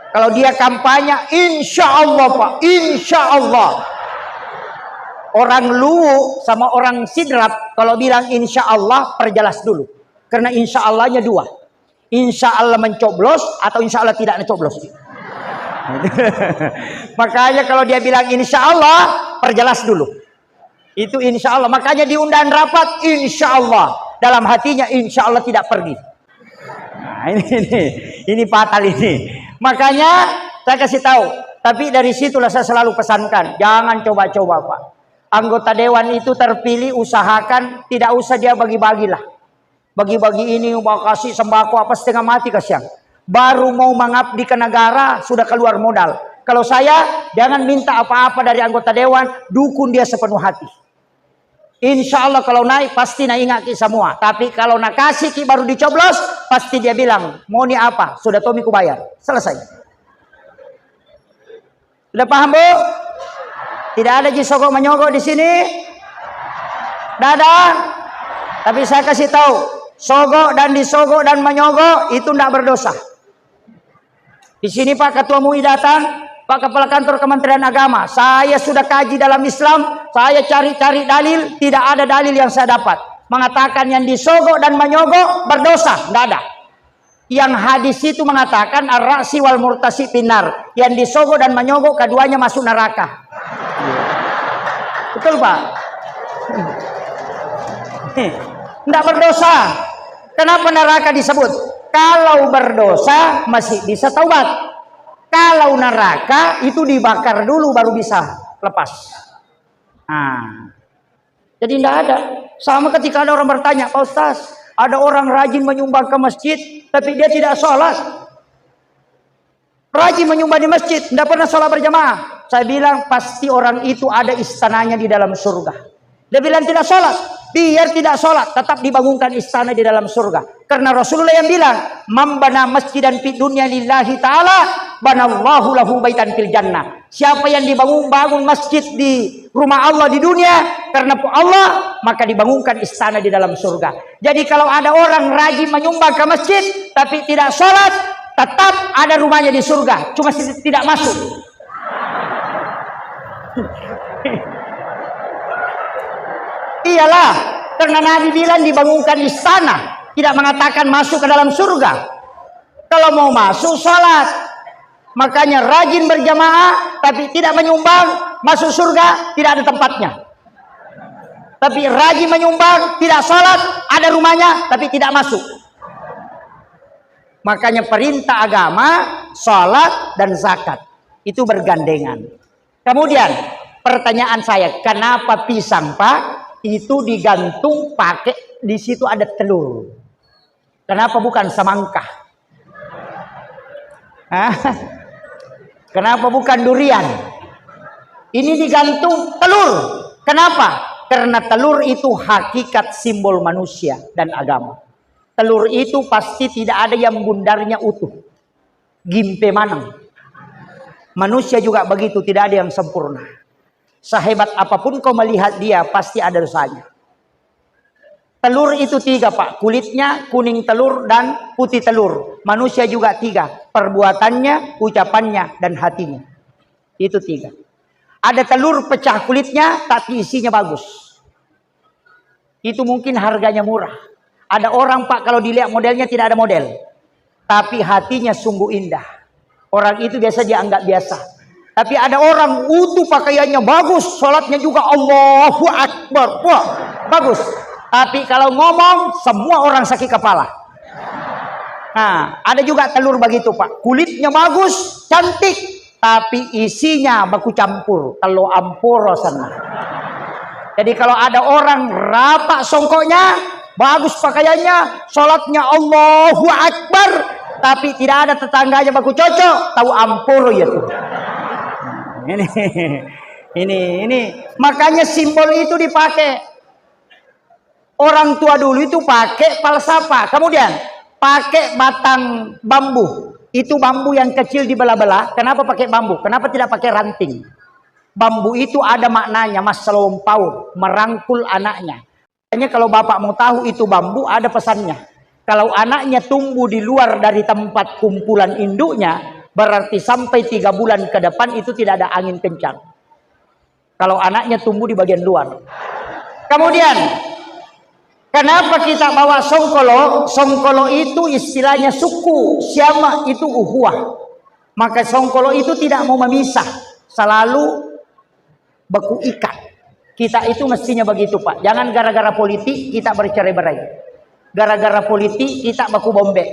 Kalau dia kampanye, insya Allah Pak, insya Allah. Orang luwu sama orang sidrap, kalau bilang insya Allah, perjelas dulu. Karena insya Allahnya dua. Insya Allah mencoblos atau insya Allah tidak mencoblos. Makanya kalau dia bilang insya Allah, perjelas dulu. Itu insya Allah. Makanya di undangan rapat, insya Allah. Dalam hatinya, insya Allah tidak pergi. Nah, ini fatal ini. Makanya saya kasih tahu. Tapi dari situlah saya selalu pesankan, jangan coba-coba Pak. Anggota dewan itu terpilih, usahakan tidak usah dia bagi-bagilah. Bagi-bagi ini, mau kasih sembako apa setengah mati kasihan. Baru mau mengabdi ke negara sudah keluar modal. Kalau saya jangan minta apa-apa dari anggota dewan, dukung dia sepenuh hati. Insya Allah kalau naik pasti nak ingat ki semua. Tapi kalau nak kasih ki baru dicoblos, pasti dia bilang mau ni apa? Sudah Tommy ku bayar. Selesai. Sudah paham Bu? Tidak ada jisogok menyogok di sini. Dadah. Tapi saya kasih tahu, sogok dan disogok dan menyogok itu tidak berdosa. Di sini Pak Ketua MUI datang, Pak Kepala Kantor Kementerian Agama. Saya sudah kaji dalam Islam, saya cari-cari dalil, tidak ada dalil yang saya dapat mengatakan yang disogok dan menyogok berdosa, tidak ada. Yang hadis itu mengatakan ar-ra'si wal murtasi pinar, yang disogok dan menyogok keduanya masuk neraka. Betul Pak? Tidak berdosa. Kenapa neraka disebut? Kalau berdosa masih bisa taubat. Kalau neraka itu dibakar dulu baru bisa lepas. Nah, jadi tidak ada. Sama ketika ada orang bertanya, Pak Ustaz, ada orang rajin menyumbang ke masjid, tapi dia tidak sholat. Rajin menyumbang di masjid, tidak pernah sholat berjamaah. Saya bilang pasti orang itu ada istananya di dalam surga. Dia bilang tidak sholat, biar tidak sholat, tetap dibangunkan istana di dalam surga. Karena Rasulullah yang bilang, "Mambana masjidan fid dunya lillahi ta'ala, banallahu lahu baitan fil jannah." Siapa yang bangun masjid di rumah Allah di dunia karena Allah, maka dibangunkan istana di dalam surga. Jadi kalau ada orang rajin menyumbang ke masjid tapi tidak sholat, tetap ada rumahnya di surga, cuma tidak masuk. Iyalah, karena Nabi bilang dibangunkan istana, tidak mengatakan masuk ke dalam surga. Kalau mau masuk sholat, makanya rajin berjamaah tapi tidak menyumbang, masuk surga tidak ada tempatnya. Tapi rajin menyumbang, tidak sholat, ada rumahnya tapi tidak masuk. Makanya perintah agama, sholat dan zakat itu bergandengan. Kemudian pertanyaan saya, kenapa pisang Pak itu digantung pakai di situ ada telur? Kenapa bukan semangka? Kenapa bukan durian? Ini digantung telur. Kenapa? Karena telur itu hakikat simbol manusia dan agama. Telur itu pasti tidak ada yang bundarnya utuh. Gimpe manang. Manusia juga begitu, tidak ada yang sempurna. Sehebat apapun kau melihat dia, pasti ada dosanya. Telur itu 3 Pak. Kulitnya, kuning telur, dan putih telur. Manusia juga 3. Perbuatannya, ucapannya, dan hatinya. Itu 3. Ada telur pecah kulitnya, tapi isinya bagus. Itu mungkin harganya murah. Ada orang Pak, kalau dilihat modelnya tidak ada model. Tapi hatinya sungguh indah. Orang itu biasa dianggap biasa. Tapi ada orang utuh pakaiannya bagus, sholatnya juga Allahu Akbar, wah bagus. Tapi kalau ngomong semua orang sakit kepala. Nah, ada juga telur begitu Pak, kulitnya bagus, cantik, tapi isinya baku campur, telur ampur sana. Jadi kalau ada orang rapak songkoknya, bagus pakaiannya, sholatnya Allahu Akbar, tapi tidak ada tetangganya baku cocok, tahu ampuru ya tuh. Ini. Makanya simbol itu dipakai. Orang tua dulu itu pakai falsafah. Kemudian pakai batang bambu. Itu bambu yang kecil dibelah-belah. Kenapa pakai bambu? Kenapa tidak pakai ranting? Bambu itu ada maknanya, mas selompau, merangkul anaknya. Makanya kalau bapak mau tahu itu bambu, ada pesannya. Kalau anaknya tumbuh di luar dari tempat kumpulan induknya, berarti sampai 3 bulan ke depan itu tidak ada angin kencang. Kalau anaknya tumbuh di bagian luar. Kemudian, kenapa kita bawa songkolo? Songkolo itu istilahnya suku, syama itu uhuwah. Maka songkolo itu tidak mau memisah, selalu baku ikat. Kita itu mestinya begitu, Pak. Jangan gara-gara politik kita bercerai-berai. Gara-gara politik kita baku bombek.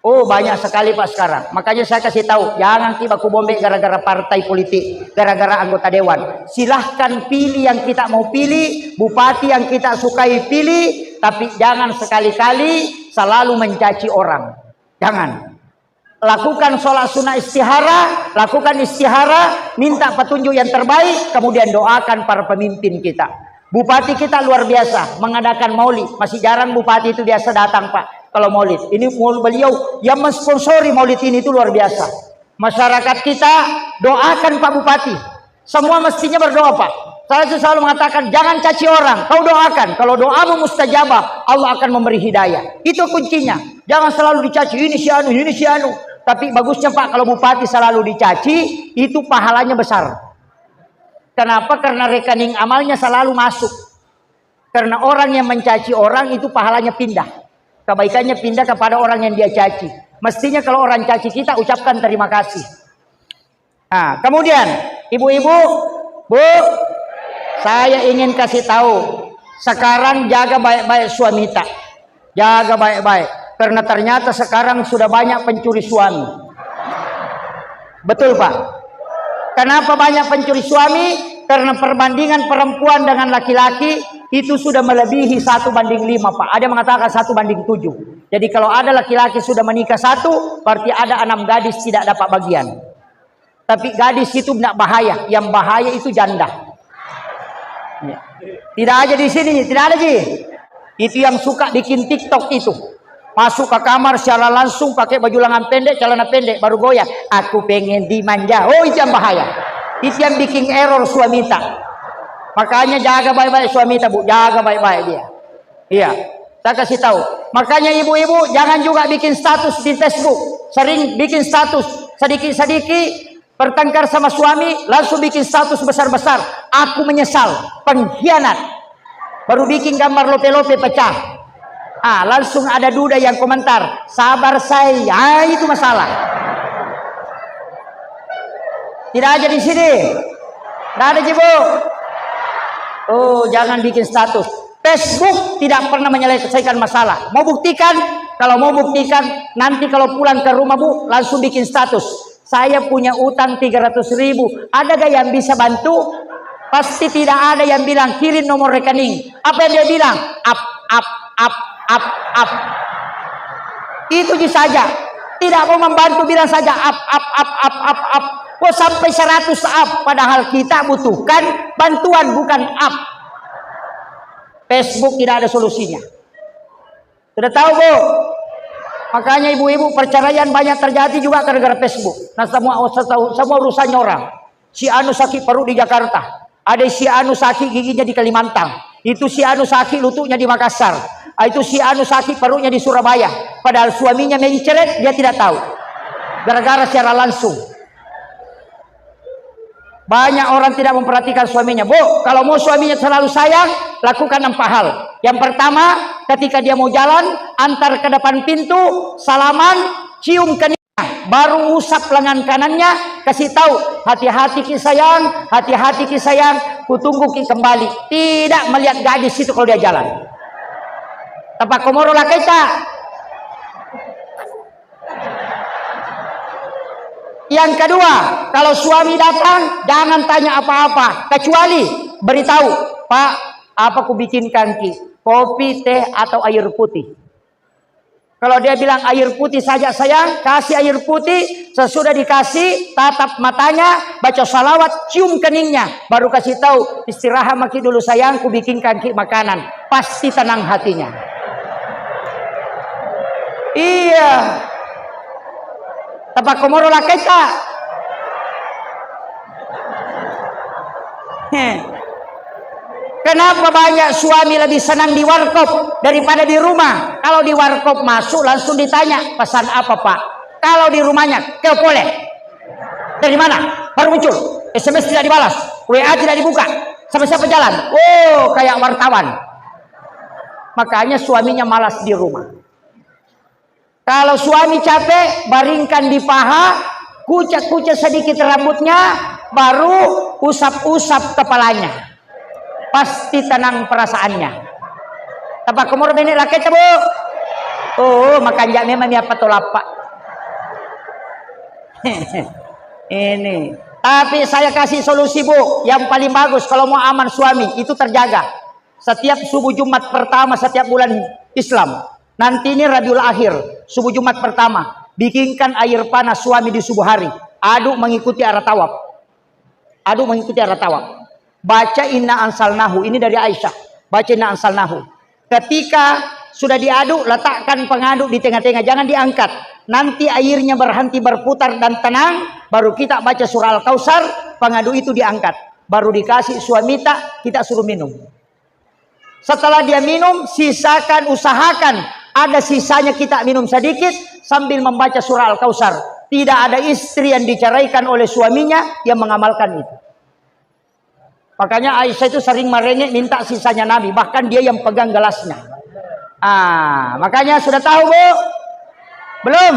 Oh, banyak sekali Pak sekarang. Makanya saya kasih tahu, jangan kita baku bombek gara-gara partai politik, gara-gara anggota dewan. Silahkan pilih yang kita mau pilih, bupati yang kita sukai pilih, tapi jangan sekali-kali selalu mencaci orang. Jangan. Lakukan sholat sunnah istihara, lakukan istihara, minta petunjuk yang terbaik, kemudian doakan para pemimpin kita. Bupati kita luar biasa, mengadakan maulid. Masih jarang bupati itu biasa datang, Pak, kalau maulid. Ini beliau yang mensponsori maulid ini itu luar biasa. Masyarakat kita doakan Pak Bupati. Semua mestinya berdoa, Pak. Saya selalu mengatakan, jangan caci orang, kau doakan. Kalau doamu mustajabah, Allah akan memberi hidayah. Itu kuncinya. Jangan selalu dicaci, ini si anu, ini si anu. Tapi bagusnya Pak, kalau bupati selalu dicaci, itu pahalanya besar. Kenapa? Karena rekening amalnya selalu masuk. Karena orang yang mencaci orang itu pahalanya pindah. Kebaikannya pindah kepada orang yang dia caci. Mestinya kalau orang caci kita, ucapkan terima kasih. Nah, kemudian, ibu-ibu, Bu, saya ingin kasih tahu. Sekarang jaga baik-baik suami tak. Jaga baik-baik. Karena ternyata sekarang sudah banyak pencuri suami. Betul, Pak? Kenapa banyak pencuri suami? Karena perbandingan perempuan dengan laki-laki itu sudah melebihi 1:5, Pak. Ada yang mengatakan 1:7. Jadi kalau ada laki-laki sudah menikah 1, berarti ada 6 gadis tidak dapat bagian. Tapi gadis itu tidak bahaya. Yang bahaya itu janda. Tidak aja di sini, tidak ada Ji. Itu yang suka bikin TikTok itu. Masuk ke kamar secara langsung pakai baju lengan pendek, celana pendek, baru goyah. Aku pengen dimanja. Oh, itu yang bahaya. Itu yang bikin error suami tak. Makanya jaga baik-baik suami tak, Bu. Jaga baik-baik dia. Iya. Saya kasih tahu. Makanya ibu-ibu jangan juga bikin status di Facebook. Sering bikin status sedikit-sedikit bertengkar sama suami, langsung bikin status besar-besar. Aku menyesal, pengkhianat. Baru bikin gambar lope-lope pecah. Langsung ada duda yang komentar, sabar saya, itu masalah. Tidak aja di sini, tidak ada Jibu. Oh, jangan bikin status. Facebook tidak pernah menyelesaikan masalah. Mau buktikan? Kalau mau buktikan, nanti kalau pulang ke rumah Bu, langsung bikin status. Saya punya utang 300.000. Ada gak yang bisa bantu? Pasti tidak ada yang bilang kirim nomor rekening. Apa yang dia bilang? Up. Itu saja. Tidak mau membantu, bilang saja up. Kok sampai 100 up, padahal kita butuhkan bantuan, bukan up. Facebook tidak ada solusinya. Sudah tahu, Bu? Makanya ibu-ibu perceraian banyak terjadi juga gara-gara Facebook. Nah, semua urusannya orang. Si anu sakit perut di Jakarta, ada si anu sakit giginya di Kalimantan, itu si anu sakit lututnya di Makassar, itu si anu sakit perutnya di Surabaya. Padahal suaminya mencret, dia tidak tahu. Gara-gara secara langsung. Banyak orang tidak memperhatikan suaminya. Bu, kalau mau suaminya selalu sayang, lakukan 4 hal. Yang pertama, ketika dia mau jalan, antar ke depan pintu, salaman, cium keningnya, baru usap lengan kanannya, kasih tahu, hati-hati ki sayang, hati-hati ki sayang, kutunggu ki kembali. Tidak melihat gadis itu kalau dia jalan. Tapak komoro lah kita. Yang kedua, kalau suami datang, jangan tanya apa-apa, kecuali beritahu, Pak, apa ku bikinkan ki? Kopi, teh, atau air putih? Kalau dia bilang air putih saja sayang, kasih air putih. Sesudah dikasih, tatap matanya, baca salawat, cium keningnya, baru kasih tahu, istirahat maki dulu sayang, ku bikinkan ki makanan. Pasti tenang hatinya. Iya. Tapak komoro lakai tak? Kenapa banyak suami lebih senang di warkop daripada di rumah? Kalau di warkop masuk langsung ditanya, pesan apa Pak? Kalau di rumahnya, kau boleh. Dari mana? Baru muncul. SMS tidak dibalas, WA tidak dibuka. Sampai siapa jalan? Oh, kayak wartawan. Makanya suaminya malas di rumah. Kalau suami capek, baringkan di paha, kucek-kucek sedikit rambutnya, baru usap-usap kepalanya. Pasti tenang perasaannya. Tapak komor ini rakyat bu. Oh, makan jak memang apa tolapa. Ini. Tapi saya kasih solusi bu, yang paling bagus kalau mau aman suami itu terjaga. Setiap subuh Jumat pertama setiap bulan Islam. Nanti ini Rabiul Akhir, subuh Jumat pertama, bikinkan air panas suami di subuh hari. Aduk mengikuti arah tawaf. Aduk mengikuti arah tawaf. Baca inna ansalnahu, ini dari Aisyah. Baca inna ansalnahu. Ketika sudah diaduk, letakkan pengaduk di tengah-tengah, jangan diangkat. Nanti airnya berhenti berputar dan tenang, baru kita baca surah Al-Kautsar, pengaduk itu diangkat. Baru dikasih suami kita suruh minum. Setelah dia minum, sisakan, usahakan ada sisanya kita minum sedikit sambil membaca surah Al-Kautsar. Tidak ada istri yang diceraikan oleh suaminya yang mengamalkan itu. Makanya Aisyah itu sering merengek minta sisanya Nabi. Bahkan dia yang pegang gelasnya. Makanya sudah tahu bu? Belum?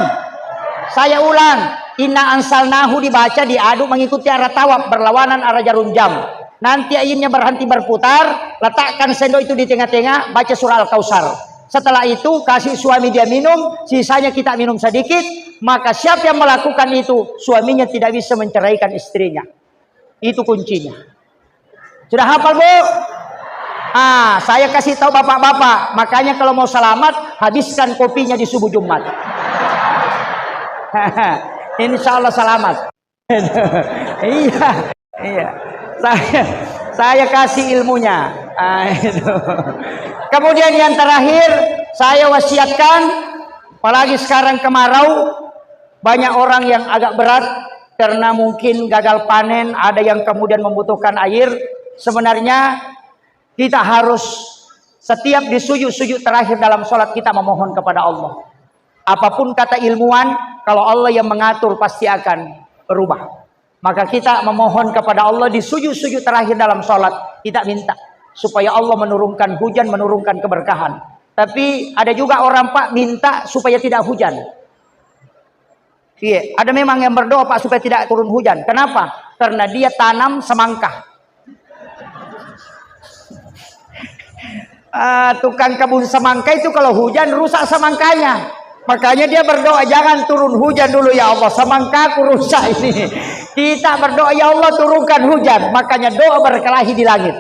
Saya ulang. Inna ansalnahu dibaca, diaduk mengikuti arah tawaf, berlawanan arah jarum jam. Nanti airnya berhenti berputar, letakkan sendok itu di tengah-tengah, baca surah Al-Kautsar. Setelah itu kasih suami dia minum, sisanya kita minum sedikit. Maka siapa yang melakukan itu, suaminya tidak bisa menceraikan istrinya. Itu kuncinya. Sudah hafal bu? Saya kasih tahu bapak-bapak. Makanya kalau mau selamat, habiskan kopinya di subuh Jumat. Insya Allah selamat. Iya. Saya kasih ilmunya. Kemudian yang terakhir, saya wasiatkan, apalagi sekarang kemarau, banyak orang yang agak berat karena mungkin gagal panen, ada yang kemudian membutuhkan air. Sebenarnya kita harus setiap di sujud-sujud terakhir dalam sholat kita memohon kepada Allah. Apapun kata ilmuwan, kalau Allah yang mengatur pasti akan berubah. Maka kita memohon kepada Allah di sujud-sujud terakhir dalam sholat. Kita minta supaya Allah menurunkan hujan, menurunkan keberkahan. Tapi ada juga orang Pak minta supaya tidak hujan. Iya, ada memang yang berdoa Pak supaya tidak turun hujan. Kenapa? Karena dia tanam semangka. Tukang kebun semangka itu kalau hujan rusak semangkanya. Makanya dia berdoa jangan turun hujan dulu ya Allah, semangkaku rusak ini. Kita berdoa ya Allah turunkan hujan. Makanya doa berkelahi di langit.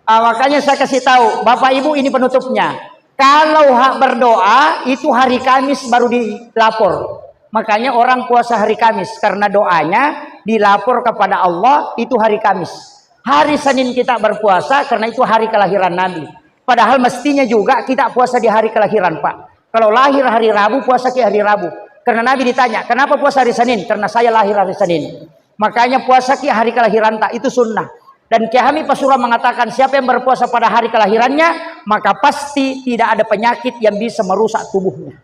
Makanya saya kasih tahu Bapak Ibu ini penutupnya. Kalau hak berdoa itu hari Kamis baru dilapor. Makanya orang puasa hari Kamis karena doanya dilapor kepada Allah itu hari Kamis. Hari Senin kita berpuasa karena itu hari kelahiran Nabi. Padahal mestinya juga kita puasa di hari kelahiran Pak. Kalau lahir hari Rabu, puasa ke hari Rabu. Karena Nabi ditanya, kenapa puasa hari Senin? Karena saya lahir hari Senin. Makanya puasa ke hari kelahiran tak, itu sunnah. Dan Kiai Hamid Pasuruan mengatakan siapa yang berpuasa pada hari kelahirannya, maka pasti tidak ada penyakit yang bisa merusak tubuhnya.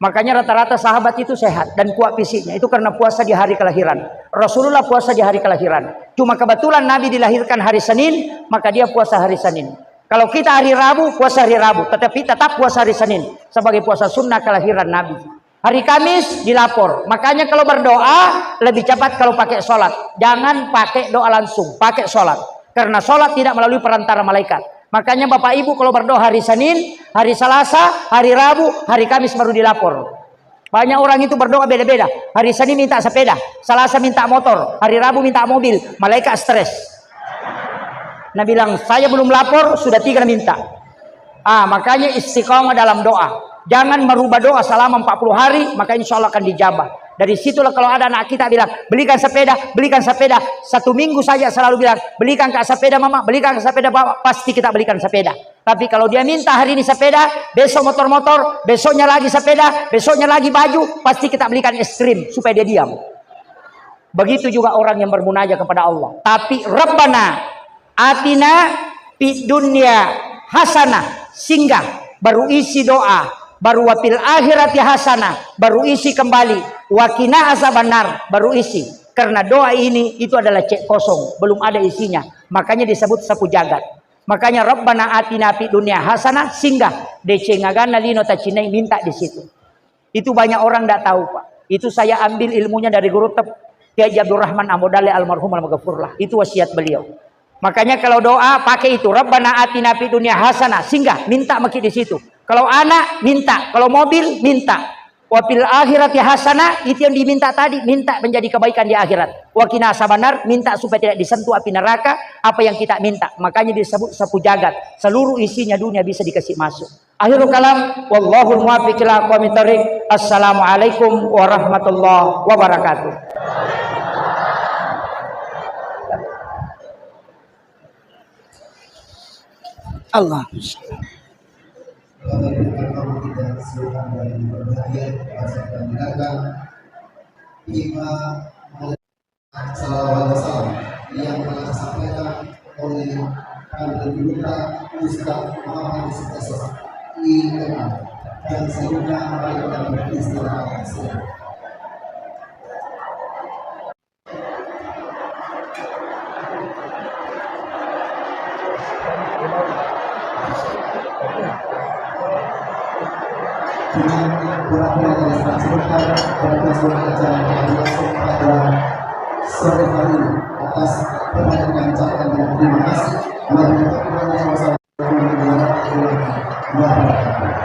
Makanya rata-rata sahabat itu sehat dan kuat fisiknya. Itu karena puasa di hari kelahiran. Rasulullah puasa di hari kelahiran. Cuma kebetulan Nabi dilahirkan hari Senin, maka dia puasa hari Senin. Kalau kita hari Rabu, puasa hari Rabu. Tetapi tetap puasa hari Senin. Sebagai puasa sunnah kelahiran Nabi. Hari Kamis dilapor. Makanya kalau berdoa, lebih cepat kalau pakai sholat. Jangan pakai doa langsung. Pakai sholat. Karena sholat tidak melalui perantara malaikat. Makanya Bapak Ibu kalau berdoa hari Senin, hari Selasa, hari Rabu, hari Kamis baru dilapor. Banyak orang itu berdoa beda-beda. Hari Senin minta sepeda, Selasa minta motor, hari Rabu minta mobil. Malaikat stres. Nah bilang saya belum lapor, sudah 3 minta. Makanya istiqomah dalam doa. Jangan merubah doa selama 40 hari, maka insya Allah akan dijabah. Dari situlah kalau ada anak kita bilang, belikan sepeda, belikan sepeda. 1 minggu saja selalu bilang, belikan kak sepeda mama, belikan sepeda bapak, pasti kita belikan sepeda. Tapi kalau dia minta hari ini sepeda, besok motor-motor, besoknya lagi sepeda, besoknya lagi baju, pasti kita belikan es krim supaya dia diam. Begitu juga orang yang bermunajat kepada Allah. Tapi Rabbana atina fid dunya hasanah, singgah, baru isi doa, baru wafil akhirati hasanah, baru isi kembali, wakina azabannar, baru isi. Karena doa ini itu adalah cek kosong, belum ada isinya. Makanya disebut sapu jagat. Makanya Rabbana atina fid dunya hasanah, singgah DC ngagana lino tacinai, minta di situ. Itu banyak orang tidak tahu Pak. Itu saya ambil ilmunya dari guru Kiai Abdul Rahman Amodale almarhum al-maghfurlah. Itu wasiat beliau. Makanya kalau doa pakai itu, Rabbana atina fid dunya hasanah, singgah, minta maki di situ. Kalau anak minta, kalau mobil minta. Wa fil akhirati hasanah, itu yang diminta tadi, minta menjadi kebaikan di akhirat. Wa qina azabannar, minta supaya tidak disentuh api neraka apa yang kita minta. Makanya disebut sapu jagat. Seluruh isinya dunia bisa dikasih masuk. Akhirul kalam, wallahul muwaffiq ila aqwamit thoriq. Assalamualaikum warahmatullahi wabarakatuh. Allah. Yang telah disampaikan oleh Ustaz Muhammad Yusuf dan seluruhnya mari kita beristirahat. Sore hari ini atas perhatian catatan dan terima kasih. Wassalamualaikum warahmatullahi wabarakatuh.